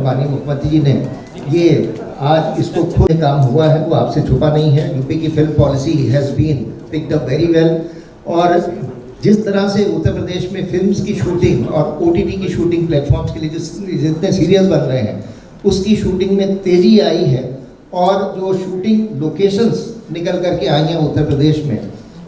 और माननीय मुख्यमंत्री जी ने ये आज इसको खुद काम हुआ है, वो आपसे छुपा नहीं है। यूपी की film policy has been picked up very well. और जिस तरह से उत्तर प्रदेश में फिल्म्स की शूटिंग और ओटीटी की शूटिंग प्लेटफॉर्म्स के लिए जितने सीरियल बन रहे हैं, उसकी शूटिंग में तेज़ी आई है। और जो शूटिंग लोकेशंस निकल करके आई हैं उत्तर प्रदेश में,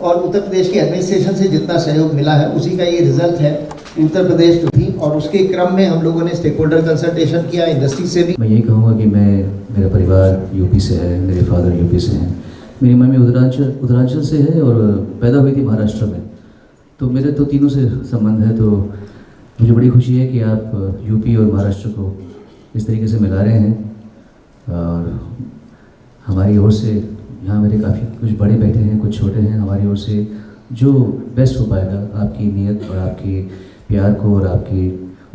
और उत्तर प्रदेश के एडमिनिस्ट्रेशन से जितना सहयोग मिला है, उसी का ये रिजल्ट है। उत्तर प्रदेश जो थी, और उसके क्रम में हम लोगों ने स्टेक होल्डर कंसल्टेशन किया इंडस्ट्री से भी। मैं यही कहूँगा कि मेरा परिवार यूपी से है, मेरे फादर यूपी से हैं, मेरी मम्मी उत्तरांचल से है और पैदा हुई थी महाराष्ट्र में। तो मेरे तो तीनों से संबंध है। तो मुझे बड़ी खुशी है कि आप यूपी और महाराष्ट्र को इस तरीके से मिला रहे हैं। और हमारी ओर से यहाँ मेरे काफ़ी कुछ बड़े बैठे हैं, कुछ छोटे हैं, हमारी ओर से जो बेस्ट हो पाएगा आपकी नीयत और आपकी प्यार को, और आपकी,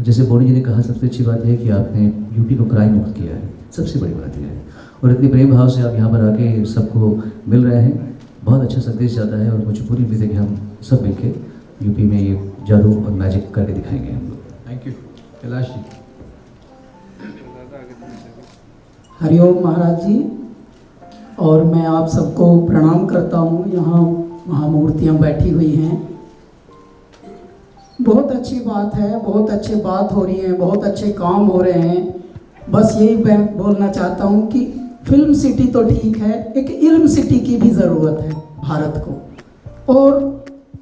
जैसे बोनी जी ने कहा, सबसे अच्छी बात है कि आपने यूपी को क्राइम मुक्त किया है, सबसे बड़ी बात यह है। और इतनी प्रेम भाव से आप यहाँ पर आके सबको मिल रहे हैं, बहुत अच्छा संदेश जाता है। और मुझे पूरी उम्मीद है कि हम सब मिलके यूपी में ये जादू और मैजिक करके दिखाएंगे हम लोग। Thank you. कैलाश जी। हरिओम महाराज जी, और मैं आप सबको प्रणाम करता हूँ। यहाँ महामूर्तियाँ बैठी हुई हैं, बहुत अच्छी बात है, बहुत अच्छी बात हो रही है, बहुत अच्छे काम हो रहे हैं। बस यही मैं बोलना चाहता हूँ कि फिल्म सिटी तो ठीक है, एक इल्म सिटी की भी ज़रूरत है भारत को। और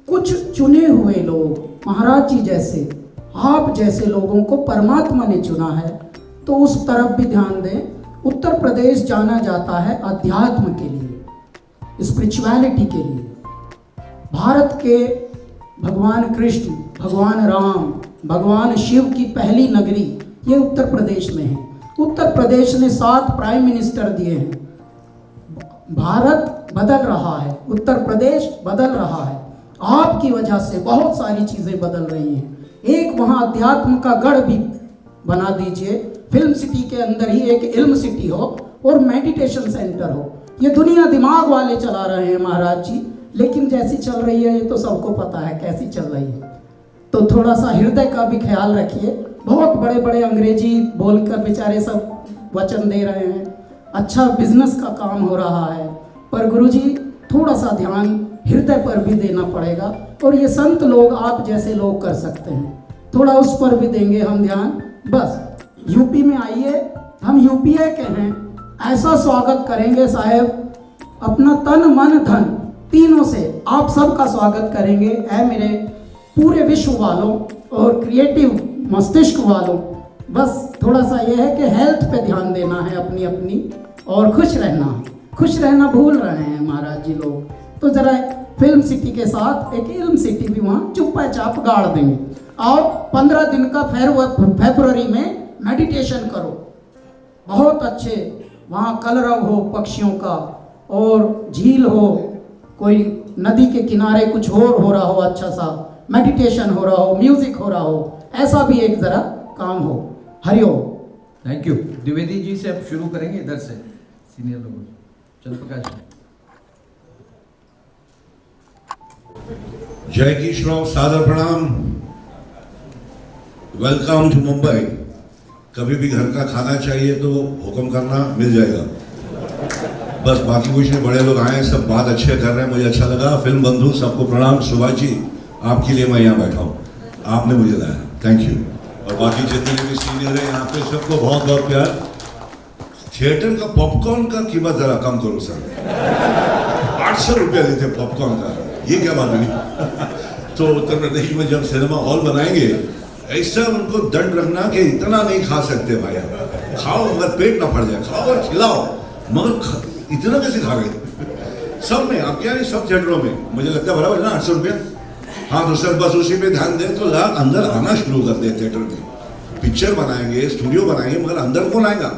कुछ चुने हुए लोग, महाराज जी जैसे, आप जैसे लोगों को परमात्मा ने चुना है, तो उस तरफ भी ध्यान दें। उत्तर प्रदेश जाना जाता है अध्यात्म के लिए, स्पिरिचुअलिटी के लिए। भारत के भगवान कृष्ण, भगवान राम, भगवान शिव की पहली नगरी ये उत्तर प्रदेश में है। उत्तर प्रदेश ने 7 प्राइम मिनिस्टर दिए हैं। भारत बदल रहा है, उत्तर प्रदेश बदल रहा है। आपकी वजह से बहुत सारी चीज़ें बदल रही हैं। एक वहाँ अध्यात्म का गढ़ भी बना दीजिए। फिल्म सिटी के अंदर ही एक इल्म सिटी हो और मेडिटेशन सेंटर हो। ये दुनिया दिमाग वाले चला रहे हैं महाराज जी, लेकिन जैसी चल रही है ये तो सबको पता है कैसी चल रही है। तो थोड़ा सा हृदय का भी ख्याल रखिए। बहुत बड़े बड़े अंग्रेजी बोलकर बेचारे सब वचन दे रहे हैं, अच्छा बिजनेस का काम हो रहा है, पर गुरुजी थोड़ा सा ध्यान हृदय पर भी देना पड़ेगा। और ये संत लोग, आप जैसे लोग कर सकते हैं, थोड़ा उस पर भी देंगे हम ध्यान। बस यूपी में आइए, हम यूपीए के हैं, ऐसा स्वागत करेंगे साहेब, अपना तन मन धन तीनों से आप सबका स्वागत करेंगे। ऐ मेरे पूरे विश्व वालों और क्रिएटिव मस्तिष्क वालों, बस थोड़ा सा ये है कि हेल्थ पे ध्यान देना है अपनी अपनी, और खुश रहना भूल रहे हैं महाराज जी लोग। तो जरा फिल्म सिटी के साथ एक इल्म सिटी भी वहाँ चुप्पा चाप गाड़ देंगे। और 15 दिन का फरवरी में मेडिटेशन करो, बहुत अच्छे वहाँ कलरव हो पक्षियों का, और झील हो, कोई नदी के किनारे कुछ और हो रहा हो, अच्छा सा मेडिटेशन हो रहा हो, म्यूजिक हो रहा हो, ऐसा भी एक जरा काम हो। हरिओम। Thank you. द्विवेदी जी से अब शुरू करेंगे, इधर से सीनियर लोग। चंद्रप्रकाश जी। जय किशोर, सादर प्रणाम। Welcome to Mumbai. कभी भी घर का खाना चाहिए तो हुक्म करना, मिल जाएगा। बस बाकी कुछ नहीं, बड़े लोग आए, सब बात अच्छे कर रहे हैं, मुझे अच्छा लगा। फिल्म बंधु सबको प्रणाम। सुभाष जी, आपके लिए मैं यहाँ बैठा हूँ, आपने मुझे लाया, थैंक यू। और बाकी जितने भी सीनियर हैं यहाँ पे, सबको बहुत बहुत प्यार। थिएटर का पॉपकॉर्न का कीमत जरा कम करो सर, 800 रुपया लेते पॉपकॉर्न का, ये क्या बात हुई? तो उत्तर प्रदेश में जब सिनेमा हॉल बनाएंगे, ऐसा उनको दंड रखना कि इतना नहीं खा सकते भाई, आप खाओ मगर पेट ना फट जाए, खाओ और खिलाओ, मगर इतना कैसे खा गए सब में? आप क्या नहीं, सब थिएटरों में मुझे लगता है बराबर ना 800 रुपया। हाँ तो सर बस उसी पे ध्यान दें तो लोग अंदर आना शुरू कर दे। थिएटर में पिक्चर बनाएंगे, स्टूडियो बनाएंगे, मगर अंदर कौन आएगा?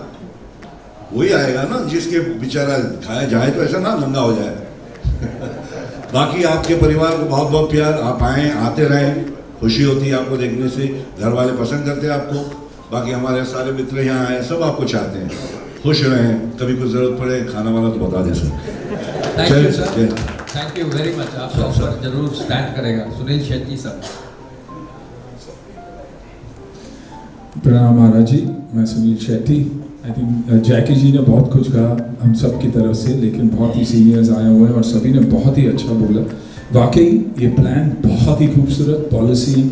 वही आएगा ना जिसके बेचारा खाया जाए, तो ऐसा ना नंगा हो जाए। बाकी आपके परिवार को बहुत बहुत प्यार, आप आए, आते रहें, खुशी होती है आपको देखने से, घर वाले पसंद करते हैं आपको। बाकी हमारे सारे मित्र यहाँ आए, सब आपको चाहते हैं, खुश रहें। कभी कुछ जरूरत पड़े खाना वाला तो बता दें sir. Thank you sir, thank you very much. आपका ऑफर जरूर स्टैंड करेगा। सुनील शेट्टी सर। प्रणाम महाराज जी। मैं सुनील शेट्टी। आई थिंक जैकी जी ने बहुत कुछ कहा हम सब की तरफ से, लेकिन बहुत ही सीनियर्स आए हुए हैं और सभी ने बहुत ही अच्छा बोला। वाकई ये प्लान बहुत ही खूबसूरत, पॉलिसी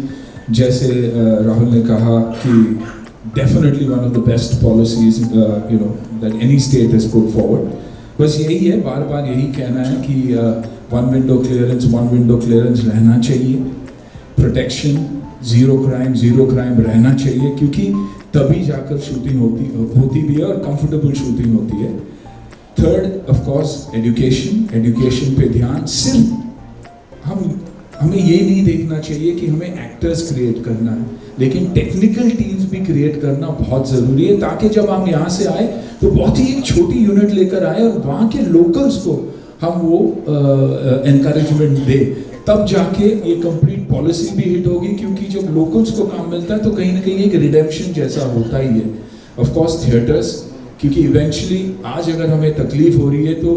जैसे राहुल ने कहा कि definitely one of the best policies you know that any state has put forward. बस यही है, बार बार यही कहना है कि वन विंडो क्लियरेंस रहना चाहिए, प्रोटेक्शन, ज़ीरो क्राइम रहना चाहिए, क्योंकि तभी जाकर शूटिंग होती भी है और कंफर्टेबल शूटिंग होती है। थर्ड ऑफ कोर्स एजुकेशन पे ध्यान। सिर्फ हमें ये नहीं देखना चाहिए कि हमें एक्टर्स क्रिएट करना है, लेकिन टेक्निकल टीम्स भी क्रिएट करना बहुत ज़रूरी है, ताकि जब हम यहाँ से आए तो बहुत ही एक छोटी यूनिट लेकर आए और वहाँ के लोकल्स को हम वो एनकरेजमेंट दें, तब जाके ये कंप्लीट पॉलिसी भी हिट होगी। क्योंकि जब लोकल्स को काम मिलता है तो कहीं ना कहीं एक रिडेम्पशन जैसा होता ही है। ऑफ कोर्स थिएटर्स, क्योंकि इवेंचुअली आज अगर हमें तकलीफ हो रही है तो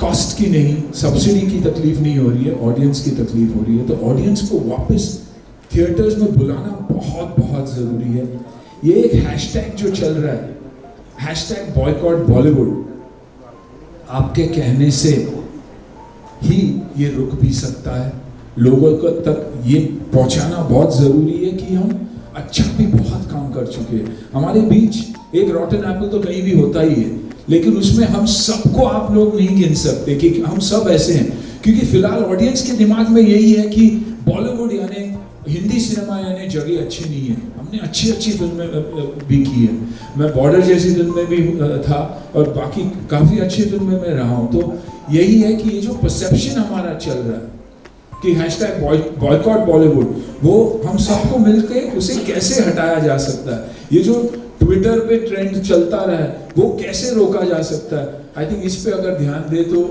कॉस्ट की नहीं, सब्सिडी की तकलीफ नहीं हो रही है, ऑडियंस की तकलीफ हो रही है। तो ऑडियंस को वापस थिएटर्स में बुलाना बहुत बहुत ज़रूरी है। ये एक हैशटैग जो चल रहा है, हैशटैग बॉयकॉट बॉलीवुड, आपके कहने से ही ये रुक भी सकता है। लोगों तक ये पहुंचाना बहुत ज़रूरी है कि हम अच्छा भी बहुत काम कर चुके हैं। हमारे बीच एक रॉटन एप्पल तो कहीं भी होता ही है, लेकिन उसमें हम सबको आप लोग नहीं गिन सकते कि हम सब ऐसे हैं। क्योंकि फिलहाल ऑडियंस के दिमाग में यही है कि बॉलीवुड यानी हिंदी सिनेमा यानी जगह अच्छी नहीं है। हमने अच्छी फिल्में भी की है, मैं बॉर्डर जैसी फिल्म में भी था और बाकी काफ़ी अच्छी फिल्में में रहा हूँ। तो यही है कि ये जो परसेप्शन हमारा चल रहा है कि हैशटैग बॉयकॉट बॉलीवुड, वो हम सबको मिलकर उसे कैसे हटाया जा सकता है। ये जो ट्विटर पे ट्रेंड चलता रहा है वो कैसे रोका जा सकता है। आई थिंक इस पे अगर ध्यान दे तो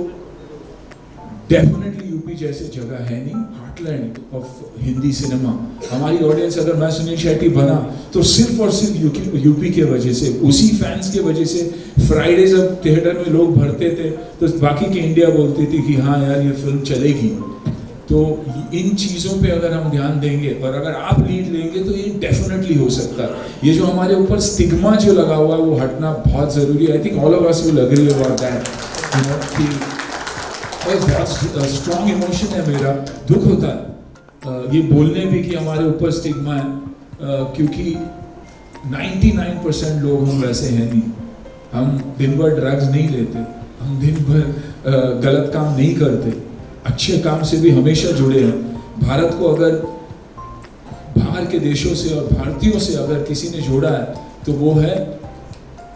डेफिनेटली यूपी जैसे जगह है नहीं, हार्टलैंड ऑफ हिंदी सिनेमा। हमारी ऑडियंस, अगर मैं सुनील शेट्टी बना तो सिर्फ और सिर्फ यूपी के वजह से, उसी फैंस के वजह से। फ्राइडे जब थिएटर में लोग भरते थे तो बाकी की इंडिया बोलती थी कि हाँ यार ये फिल्म चलेगी। तो इन चीज़ों पे अगर हम ध्यान देंगे और अगर आप लीड लेंगे तो ये डेफिनेटली हो सकता है। ये जो हमारे ऊपर स्टिग्मा जो लगा हुआ है वो हटना बहुत ज़रूरी है। I think all of us will agree about that, you know, कि बहुत स्ट्रॉन्ग इमोशन है मेरा, दुख होता है ये बोलने भी कि हमारे ऊपर स्टिग्मा है, क्योंकि 99% लोग हम वैसे हैं नहीं। हम दिन भर ड्रग्स नहीं लेते, हम दिन भर गलत काम नहीं करते, अच्छे काम से भी हमेशा जुड़े हैं। भारत को अगर बाहर के देशों से और भारतीयों से अगर किसी ने जोड़ा है तो वो है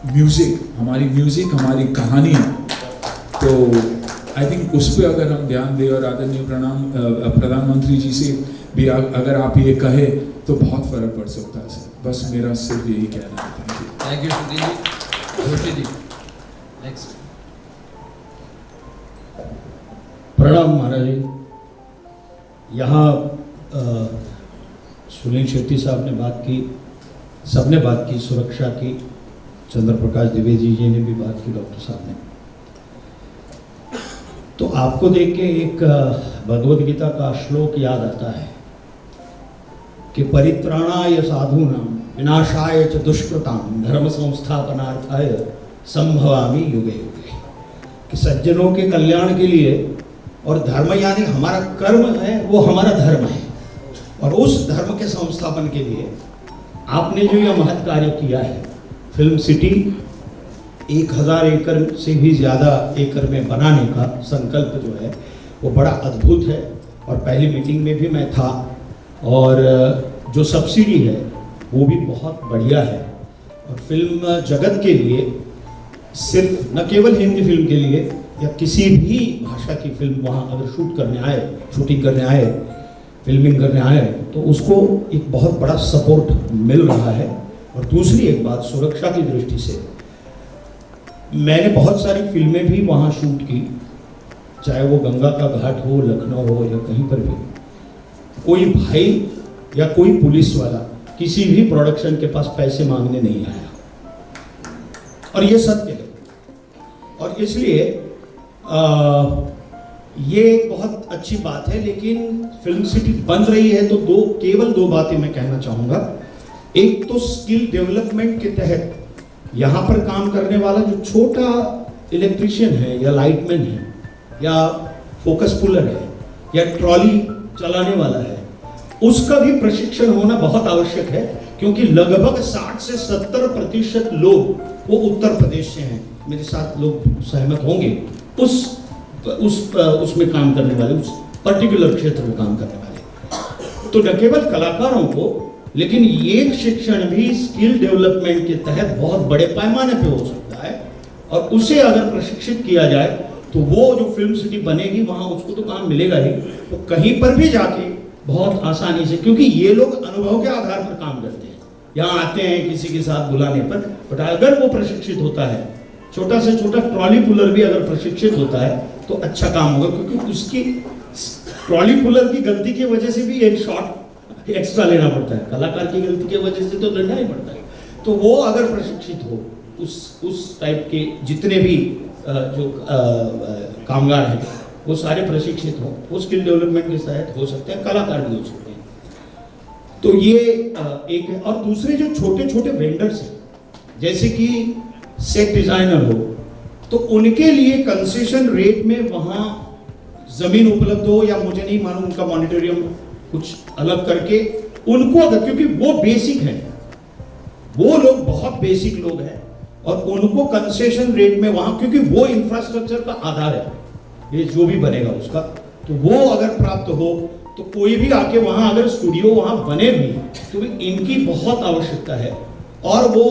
म्यूज़िक, हमारी कहानी। तो आई थिंक उस पर अगर हम ध्यान दें और आदरणीय प्रधानमंत्री जी से भी अगर आप ये कहे तो बहुत फर्क पड़ सकता है सर। बस मेरा सिर्फ यही कहना है। Thank you Sunil ji. Next. प्रणाम महाराज जी। यहाँ सुनील शेट्टी साहब ने बात की, सबने बात की, सुरक्षा की, चंद्र प्रकाश द्विवेदी जी ने भी बात की, डॉक्टर साहब ने। तो आपको देख के एक भगवद गीता का श्लोक याद आता है कि परित्राणाय साधूनां विनाशाय च दुष्कृतां धर्म संस्थापनार्थाय संभवामि युगे युगे। कि सज्जनों के कल्याण के लिए, और धर्म यानी हमारा कर्म है, वो हमारा धर्म है, और उस धर्म के संस्थापन के लिए आपने जो यह महत् कार्य किया है, फिल्म सिटी 1000 एकड़ से भी ज़्यादा एकड़ में बनाने का संकल्प जो है वो बड़ा अद्भुत है। और पहली मीटिंग में भी मैं था, और जो सब्सिडी है वो भी बहुत बढ़िया है। और फिल्म जगत के लिए, सिर्फ न केवल हिंदी फिल्म के लिए या किसी भी भाषा की फिल्म वहाँ अगर शूटिंग करने आए, फिल्मिंग करने आए, तो उसको एक बहुत बड़ा सपोर्ट मिल रहा है। और दूसरी एक बात, सुरक्षा की दृष्टि से मैंने बहुत सारी फिल्में भी वहाँ शूट की, चाहे वो गंगा का घाट हो, लखनऊ हो, या कहीं पर भी। कोई भाई या कोई पुलिस वाला किसी भी प्रोडक्शन के पास पैसे मांगने नहीं आया, और ये सत्य है। और इसलिए ये एक बहुत अच्छी बात है। लेकिन फिल्म सिटी बन रही है तो केवल दो बातें मैं कहना चाहूँगा एक तो स्किल डेवलपमेंट के तहत यहाँ पर काम करने वाला जो छोटा इलेक्ट्रिशियन है या लाइटमैन है या फोकस पुलर है या ट्रॉली चलाने वाला है, उसका भी प्रशिक्षण होना बहुत आवश्यक है, क्योंकि लगभग 60 से 70% लोग वो उत्तर प्रदेश से हैं। मेरे साथ लोग सहमत होंगे, उसमें काम करने वाले, उस पर्टिकुलर क्षेत्र में काम करने वाले। तो न केवल कलाकारों को, लेकिन ये शिक्षण भी स्किल डेवलपमेंट के तहत बहुत बड़े पैमाने पे हो सकता है, और उसे अगर प्रशिक्षित किया जाए तो वो जो फिल्म सिटी बनेगी वहां उसको तो काम मिलेगा ही, वो कहीं पर भी जाके बहुत आसानी से, क्योंकि ये लोग अनुभव के आधार पर काम करते हैं, यहाँ आते हैं किसी के साथ बुलाने पर, बट अगर वो प्रशिक्षित होता है, छोटा से छोटा ट्रॉली पुलर भी अगर प्रशिक्षित होता है तो अच्छा काम होगा, क्योंकि उसकी ट्रॉली पुलर की गलती की वजह से भी एक शॉट एक्स्ट्रा लेना पड़ता है, कलाकार की गलती की वजह से तो लेना ही पड़ता है। तो वो अगर प्रशिक्षित हो, उस टाइप के जितने भी जो कामगार हैं वो सारे प्रशिक्षित हो, वो स्किल डेवलपमेंट के तहत हो सकते हैं, कलाकार भी हो सकते हैं। तो ये एक है। और दूसरे जो छोटे छोटे वेंडर्स हैं, जैसे कि सेट डिजाइनर हो, तो उनके लिए कंसेशन रेट में वहाँ जमीन उपलब्ध हो, या मुझे नहीं मालूम उनका मॉनिटोरियम कुछ अलग करके उनको, अगर, क्योंकि वो बेसिक है, वो लोग बहुत बेसिक लोग हैं, और उनको कंसेशन रेट में वहाँ, क्योंकि वो इंफ्रास्ट्रक्चर का आधार है ये जो भी बनेगा उसका, तो वो अगर प्राप्त हो तो कोई भी आके वहाँ अगर स्टूडियो वहाँ बने भी तो इनकी बहुत आवश्यकता है, और वो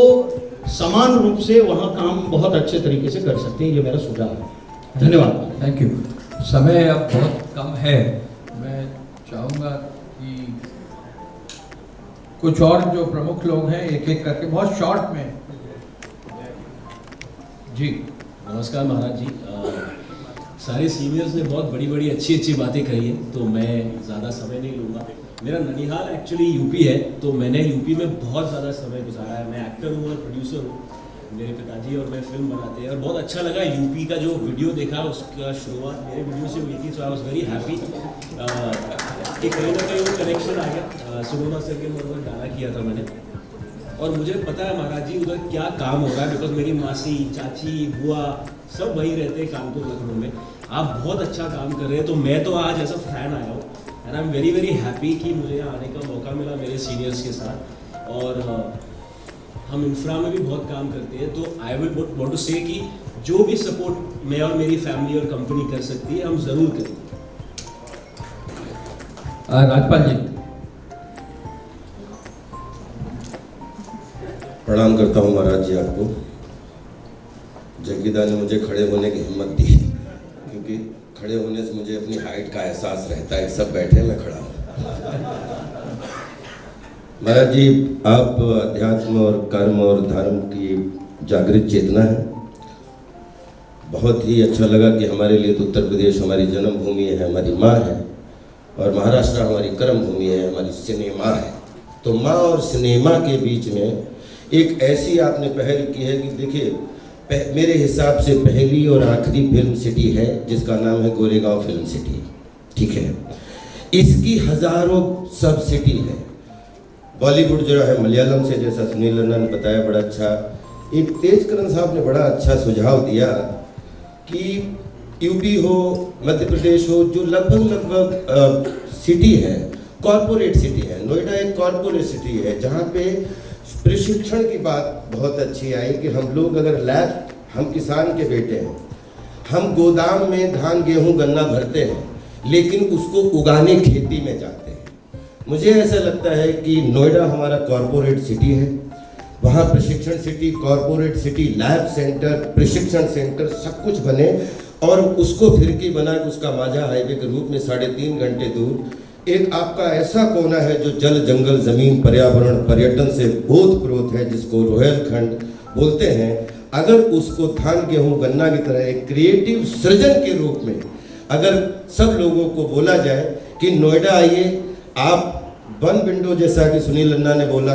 समान रूप से वहाँ काम बहुत अच्छे तरीके से कर सकते हैं। ये मेरा सुझाव है। धन्यवाद। Thank you. समय अब बहुत कम है, मैं चाहूँगा कि कुछ और जो प्रमुख लोग हैं एक एक करके बहुत शॉर्ट में। जी नमस्कार महाराज जी। सारे सीनियर्स ने बहुत बड़ी बड़ी अच्छी अच्छी बातें कही हैं, तो मैं ज़्यादा समय नहीं लूँगा। मेरा ननिहाल एक्चुअली यूपी है, तो मैंने यूपी में बहुत ज़्यादा समय गुजारा है। मैं एक्टर हूँ और प्रोड्यूसर हूँ, मेरे पिताजी और मैं फिल्म बनाते हैं, और बहुत अच्छा लगा यूपी का जो वीडियो देखा, उसका शुरुआत मेरे वीडियो से हुई थी, सो आई वॉज वेरी हैप्पी कि कहीं ना कहीं वो कनेक्शन आ गया। सुनोना सर के ऊपर गाना किया था मैंने, और मुझे पता है महाराज जी उधर क्या काम हो रहा है, बिकॉज मेरी मासी, चाची, बुआ सब वहीं रहते हैं कानपुर, लखनऊ में। आप बहुत अच्छा काम कर रहे हैं, तो मैं तो आज ऐसा फैन आया हूँ, and I am very very happy कि मुझे यहाँ आने का मौका मिला मेरे सीनियर्स के साथ। और हम इंफ्रा में भी बहुत काम करते हैं, तो आई विल वांट टू से कि जो भी सपोर्ट मैं और मेरी फैमिली और कंपनी कर सकती है, हम ज़रूर करेंगे। राजपाल जी। प्रणाम करता हूँ महाराज जी आपको। जग्गीदा ने मुझे खड़े होने की हिम्मत दी, क्योंकि खड़े होने से मुझे अपनी हाइट का एहसास रहता है। सब बैठे, मैं खड़ा हूँ। महाराज जी, आप अध्यात्म और कर्म और धर्म की जागृत चेतना है। बहुत ही अच्छा लगा कि हमारे लिए तो उत्तर प्रदेश हमारी जन्मभूमि है, हमारी माँ है, और महाराष्ट्र हमारी कर्म भूमि है, हमारी सिनेमा है। तो माँ और सिनेमा के बीच में एक ऐसी आपने पहल की है कि देखिए, मेरे हिसाब से पहली और आखिरी फिल्म सिटी है जिसका नाम है गोरेगांव फिल्म सिटी, ठीक है। इसकी हजारों सब सिटी है। बॉलीवुड जो है मलयालम से, जैसा सुनील रन्ना ने बताया, बड़ा अच्छा। एक तेजकरण साहब ने बड़ा अच्छा सुझाव दिया कि यूपी हो, मध्य प्रदेश हो, जो लगभग सिटी है, कॉरपोरेट सिटी है। नोएडा एक कॉरपोरेट सिटी है, जहाँ पे प्रशिक्षण की बात बहुत अच्छी आई कि हम लोग अगर लैब, हम किसान के बेटे हैं, हम गोदाम में धान गेहूं गन्ना भरते हैं, लेकिन उसको उगाने खेती में जाते हैं। मुझे ऐसा लगता है कि नोएडा हमारा कॉरपोरेट सिटी है, वहाँ प्रशिक्षण city, corporate city, lab centre, प्रशिक्षण सेंटर सब कुछ बने, और उसको फिरकी बना के उसका माझा हाईवे के रूप में 3.5 घंटे दूर एक आपका ऐसा कोना है जो जल, जंगल, जमीन, पर्यावरण, पर्यटन से ओतप्रोत है, जिसको रोहेलखंड बोलते हैं। अगर उसको धान गेहूं गन्ना की तरह एक क्रिएटिव सृजन के रूप में अगर सब लोगों को बोला जाए कि नोएडा आइए, आप वन विंडो, जैसा कि सुनील रन्ना ने बोला,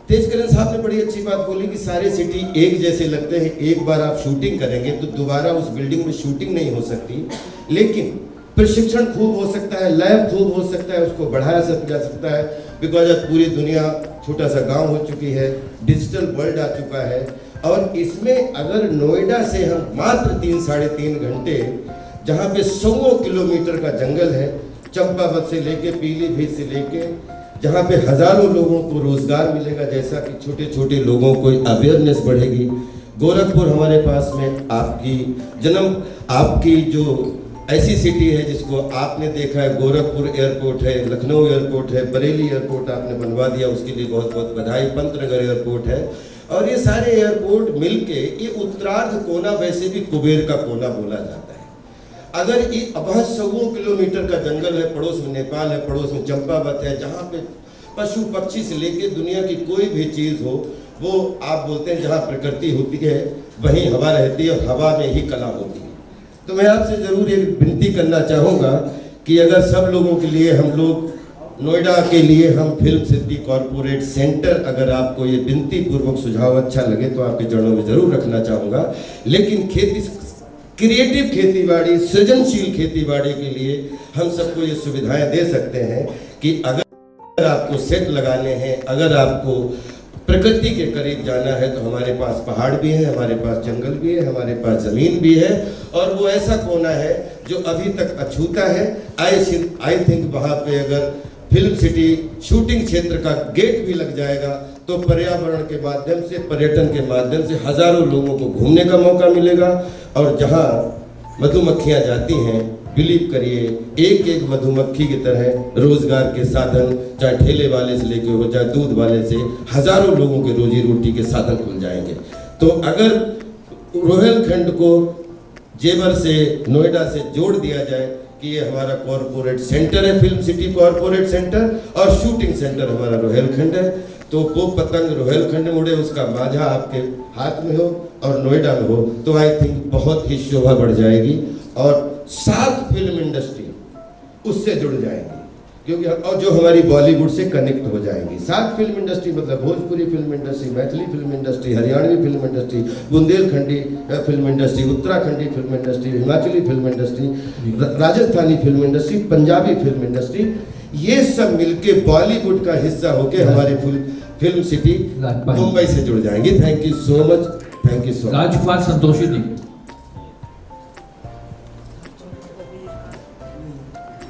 तेजकरण साहब ने बड़ी अच्छी बात बोली कि सारे सिटी एक जैसे लगते हैं। एक बार आप शूटिंग करेंगे तो दोबारा उस बिल्डिंग में शूटिंग नहीं हो सकती, लेकिन प्रशिक्षण खूब हो सकता है, लैब खूब हो सकता है, उसको बढ़ाया जा सकता है, बिकॉज अब पूरी दुनिया छोटा सा गांव हो चुकी है, डिजिटल वर्ल्ड आ चुका है। और इसमें अगर नोएडा से हम मात्र 3-3.5 घंटे, जहाँ पे 100 किलोमीटर का जंगल है, चंपावत से लेके पीलीभीत से लेके, जहाँ पे हजारों लोगों को रोजगार मिलेगा, जैसा कि छोटे छोटे लोगों को अवेयरनेस बढ़ेगी। गोरखपुर हमारे पास में आपकी जो ऐसी सिटी है जिसको आपने देखा है, गोरखपुर एयरपोर्ट है, लखनऊ एयरपोर्ट है, बरेली एयरपोर्ट आपने बनवा दिया, उसके लिए बहुत बहुत बधाई। पंतनगर एयरपोर्ट है, और ये सारे एयरपोर्ट मिलके ये उत्तरार्ध कोना, वैसे भी कुबेर का कोना बोला जाता है। अगर ये वहाँ 100 किलोमीटर का जंगल है, पड़ोस में नेपाल है, पड़ोस में चंपावत है, जहाँ पे पशु पक्षी से लेके दुनिया की कोई भी चीज़ हो, वो आप बोलते हैं जहाँ प्रकृति होती है वहीं हवा रहती है, और हवा में ही कला होती है। तो मैं आपसे ज़रूर एक विनती करना चाहूँगा कि अगर सब लोगों के लिए हम लोग नोएडा के लिए हम फिल्म सिटी कॉरपोरेट सेंटर, अगर आपको ये विनती पूर्वक सुझाव अच्छा लगे तो आपके चरणों में ज़रूर रखना चाहूँगा। लेकिन क्रिएटिव खेतीबाड़ी, सृजनशील खेतीबाड़ी के लिए हम सबको ये सुविधाएं दे सकते हैं कि अगर आपको सेट लगाने हैं, अगर आपको प्रकृति के करीब जाना है, तो हमारे पास पहाड़ भी है, हमारे पास जंगल भी है, हमारे पास ज़मीन भी है, और वो ऐसा कोना है जो अभी तक अछूता है। आई थिंक वहाँ पे अगर फिल्म सिटी शूटिंग क्षेत्र का गेट भी लग जाएगा तो पर्यावरण के माध्यम से, पर्यटन के माध्यम से हजारों लोगों को घूमने का मौका मिलेगा। और जहाँ मधुमक्खियाँ जाती हैं, बिलीव करिए, एक एक मधुमक्खी की तरह रोजगार के साधन, चाहे ठेले वाले से लेके हो, चाहे दूध वाले से, हजारों लोगों के रोजी रोटी के साधन खुल जाएंगे। तो अगर रोहिलखंड को जेवर से, नोएडा से जोड़ दिया जाए कि ये हमारा कॉरपोरेट सेंटर है, फिल्म सिटी कॉरपोरेट सेंटर, और शूटिंग सेंटर हमारा रोहिलखंड है, तो वो पतंग रोहिलखंड में उड़े, उसका माझा आपके हाथ में हो और नोएडा में हो, तो आई थिंक बहुत ही शोभा बढ़ जाएगी। और 7 फिल्म इंडस्ट्री उससे जुड़ जाएंगी, क्योंकि और जो हमारी बॉलीवुड से कनेक्ट हो जाएंगी। 7 फिल्म इंडस्ट्री मतलब Bhojpuri film industry, Maithili film industry, Haryanvi film industry, Bundelkhandi film industry, Uttarakhandi film industry, Himachali film industry, Rajasthani film industry, Punjabi film industry, ये सब मिलके बॉलीवुड का हिस्सा होके हमारी फिल्म सिटी मुंबई से जुड़ जाएंगी। Thank you so much, thank you so much. Rajkumar Santoshi ji.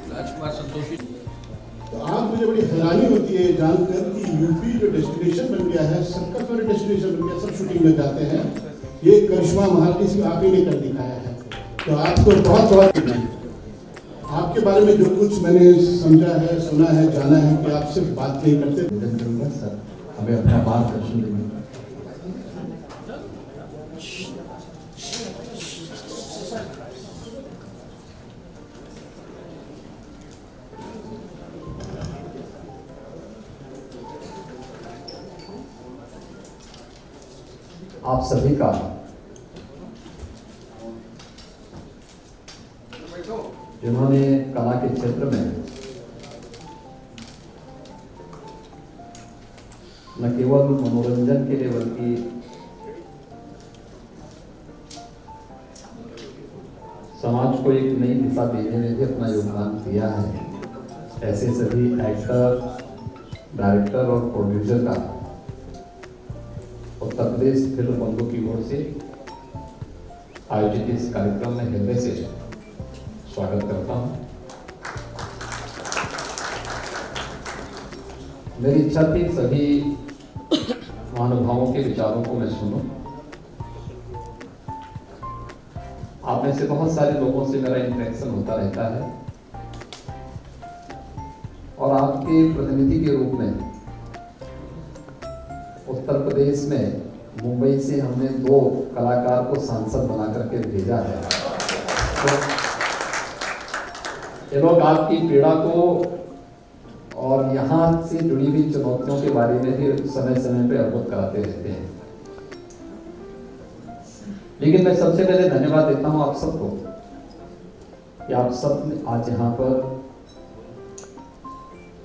Rajkumar Santoshi. तो आज मुझे बड़ी हैरानी होती है जानकर कि यूपी जो डेस्टिनेशन बन गया है, सबका फेवरेट डेस्टिनेशन बन गया, सब शूटिंग में जाते हैं। ये करिश्मा महारानी सिंह आप ही ने कर दिखाया है, तो आपको बहुत बहुत आपके बारे में जो कुछ मैंने समझा है, सुना है, जाना है कि आप सिर्फ बात नहीं करते। सर हमें अपना मार्गदर्शन देंगे। आप सभी का जिन्होंने कला के क्षेत्र में न केवल मनोरंजन के लिए बल्कि समाज को एक नई दिशा देने में भी अपना योगदान दिया है, ऐसे सभी एक्टर, डायरेक्टर और प्रोड्यूसर का उत्तर प्रदेश फिल्म बंधु की ओर से आयोजित इस कार्यक्रम में हृदय से स्वागत करता हूं। मेरी इच्छा थी सभी महानुभावों के विचारों को मैं सुनूं। आप में से बहुत सारे लोगों से मेरा इंटरेक्शन होता रहता है, और आपके प्रतिनिधि के रूप में उत्तर प्रदेश में मुंबई से हमने 2 कलाकार को सांसद बना करके भेजा है। तो ये लोग आपकी पीड़ा को और यहाँ से जुड़ी हुई चुनौतियों के बारे में भी समय समय पे अवगत कराते रहते हैं। लेकिन मैं सबसे पहले धन्यवाद देता हूँ आप सबको कि आप सब आज यहाँ पर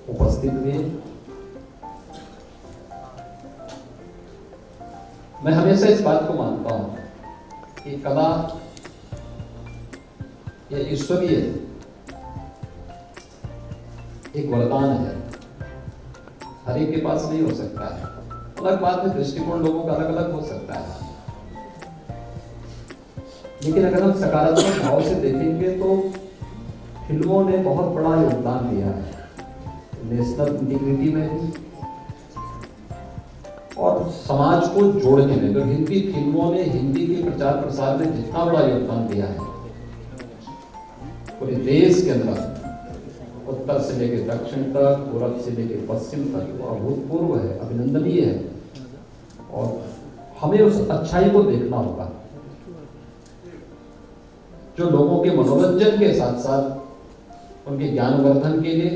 उपस्थित हुए। मैं हमेशा इस बात को मानता हूँ कि कला ये ईश्वरीय एक वरदान है। हर एक के पास नहीं हो सकता है। अलग बात है, दृष्टिकोण लोगों का अलग अलग हो सकता है, लेकिन अगर हम सकारात्मक भाव से देखेंगे तो फिल्मों ने बहुत बड़ा योगदान दिया है नेशनल इंटीग्रिटी में भी और समाज को जोड़ने में। तो हिंदी फिल्मों ने हिंदी के प्रचार प्रसार में जितना बड़ा योगदान दिया है पूरे देश के अंदर, उत्तर से लेकर दक्षिण तक, पूर्व से लेकर पश्चिम तक, वो अभूतपूर्व है, अभिनंदनीय है। और हमें उस अच्छाई को देखना होगा जो लोगों के मनोरंजन के साथ साथ उनके ज्ञानवर्धन के लिए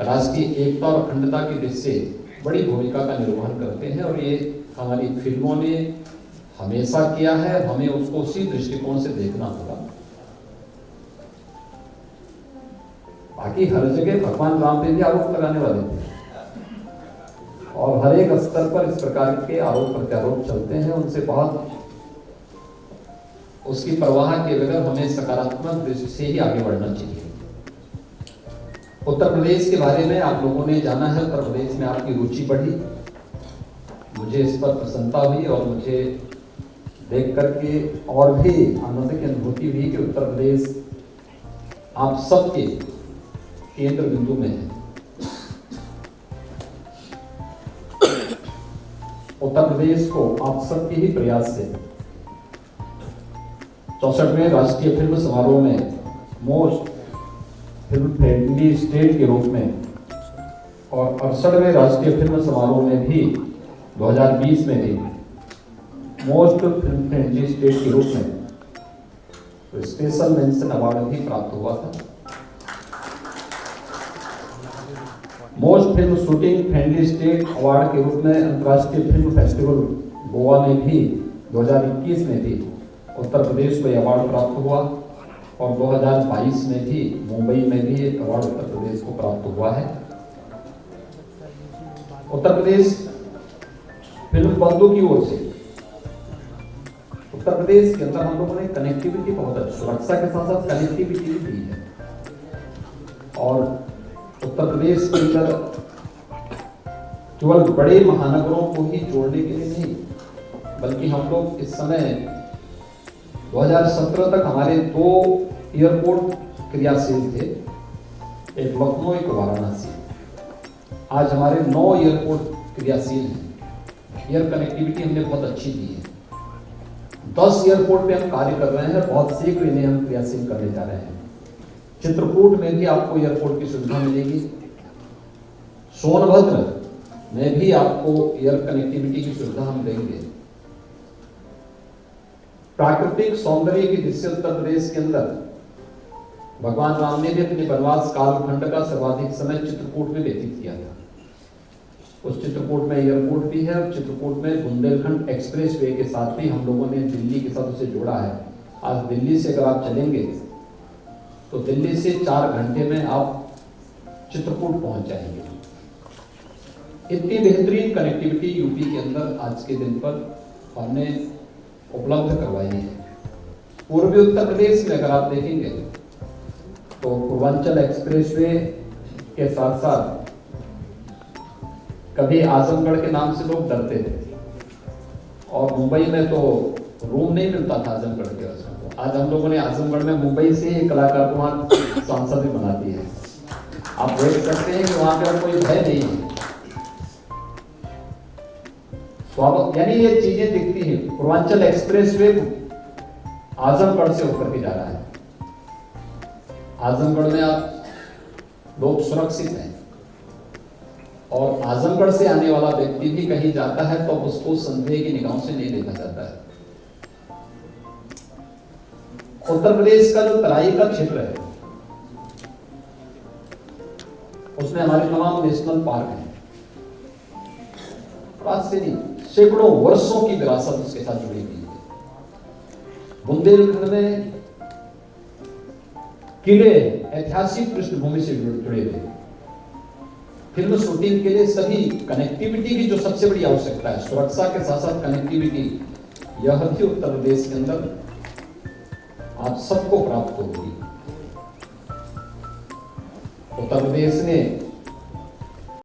राष्ट्रीय एकता और अखंडता की दिशा से बड़ी भूमिका का निर्वहन करते हैं। और ये हमारी फिल्मों ने हमेशा किया है, हमें उसको उसी दृष्टिकोण से देखना होगा। बाकी हर जगह भगवान राम पे भी आरोप लगाने वाले थे और हर एक स्तर पर इस प्रकार के आरोप प्रत्यारोप चलते हैं, उनसे बहुत उसकी परवाह के बगैर हमें सकारात्मक दृष्टि से ही आगे बढ़ना चाहिए। उत्तर प्रदेश के बारे में आप लोगों ने जाना है, उत्तर प्रदेश में आपकी रुचि बढ़ी, मुझे इस पर प्रसन्नता हुई और मुझे देख करके और भी आनंद की अनुभूति हुई कि उत्तर प्रदेश आप सबके केंद्र बिंदु में है। उत्तर प्रदेश को आप सबके ही प्रयास से 64वें राष्ट्रीय फिल्म समारोह में मोस्ट फिल्म फ्रेंडली स्टेट के रूप में और 68वें राष्ट्रीय फिल्म समारोह में भी 2020 में भी मोस्ट फिल्म फ्रेंडली स्टेट के रूप में तो स्पेशल मेंशन अवार्ड भी प्राप्त हुआ था। Most film shooting friendly state award के रूप में अंतर्राष्ट्रीय फिल्म फेस्टिवल गोवा में भी 2021 में भी उत्तर प्रदेश को अवार्ड प्राप्त हुआ और 2022 में भी मुंबई में भी एक अवार्ड उत्तर प्रदेश को प्राप्त हुआ है। उत्तर प्रदेश फिल्म बंधु की ओर से उत्तर प्रदेश के अंदर हम लोगों ने कनेक्टिविटी बहुत अच्छी, सुरक्षा के साथ साथ कनेक्टिविटी भी दी है और उत्तर प्रदेश के अंदर केवल बड़े महानगरों को ही जोड़ने के लिए नहीं, बल्कि हम लोग इस समय 2017 तक हमारे 2 एयरपोर्ट क्रियाशील थे, एक लखनऊ एक वाराणसी। आज हमारे 9 एयरपोर्ट क्रियाशील हैं। एयर कनेक्टिविटी हमने बहुत अच्छी दी है। 10 एयरपोर्ट पे हम कार्य कर रहे हैं, बहुत शीघ्र इन्हें हम क्रियाशील करने जा रहे हैं। चित्रकूट में भी आपको एयरपोर्ट की सुविधा मिलेगी, सोनभद्र में भी आपको एयर कनेक्टिविटी की सुविधा हम देंगे। प्राकृतिक सौंदर्य की दृष्टि उत्तर प्रदेश के अंदर भगवान राम ने भी अपने वनवास कालखंड का सर्वाधिक समय चित्रकूट में व्यतीत किया था। उस चित्रकूट में एयरपोर्ट भी है और चित्रकूट में बुंदेलखंड एक्सप्रेस वे के साथ भी हम लोगों ने दिल्ली के साथ उसे जोड़ा है। आज दिल्ली से अगर आप चलेंगे तो दिल्ली से 4 घंटे में आप चित्रकूट पहुंच जाएंगे। इतनी बेहतरीन कनेक्टिविटी यूपी के अंदर आज के दिन पर हमने उपलब्ध करवाई है। पूर्वी उत्तर प्रदेश में अगर आप देखेंगे तो पूर्वांचल एक्सप्रेसवे के साथ साथ कभी आजमगढ़ के नाम से लोग डरते थे और मुंबई में तो रूम नहीं मिलता था आजमगढ़ के वजह से। आज हम लोगों ने आजमगढ़ में मुंबई से ही कलाकार को वहाँ सांसद भी बना दी है। आप देख सकते हैं कि वहाँ पे कोई भय नहीं है। स्वागत यानी ये चीजें दिखती हैं। पूर्वांचल एक्सप्रेसवे आजमगढ़ से होकर के जा रहा है। आजमगढ़ में आप लोग सुरक्षित हैं और आजमगढ़ से आने वाला व्यक्ति भी कहीं जाता है तो उसको संदेह की निगाहों से नहीं देखा जाता है। उत्तर प्रदेश का जो तराई का क्षेत्र है उसमें हमारे तमाम नेशनल पार्क हैं। आज से नहीं, सैकड़ों वर्षों की विरासत उसके साथ जुड़ी हुई है। बुंदेलखंड में किले ऐतिहासिक पृष्ठभूमि से जुड़े हुए। फिल्म शूटिंग के लिए सभी कनेक्टिविटी की जो सबसे बड़ी आवश्यकता है, सुरक्षा के साथ साथ कनेक्टिविटी, यह भी उत्तर प्रदेश के अंदर आप सबको प्राप्त होगी। उत्तर प्रदेश ने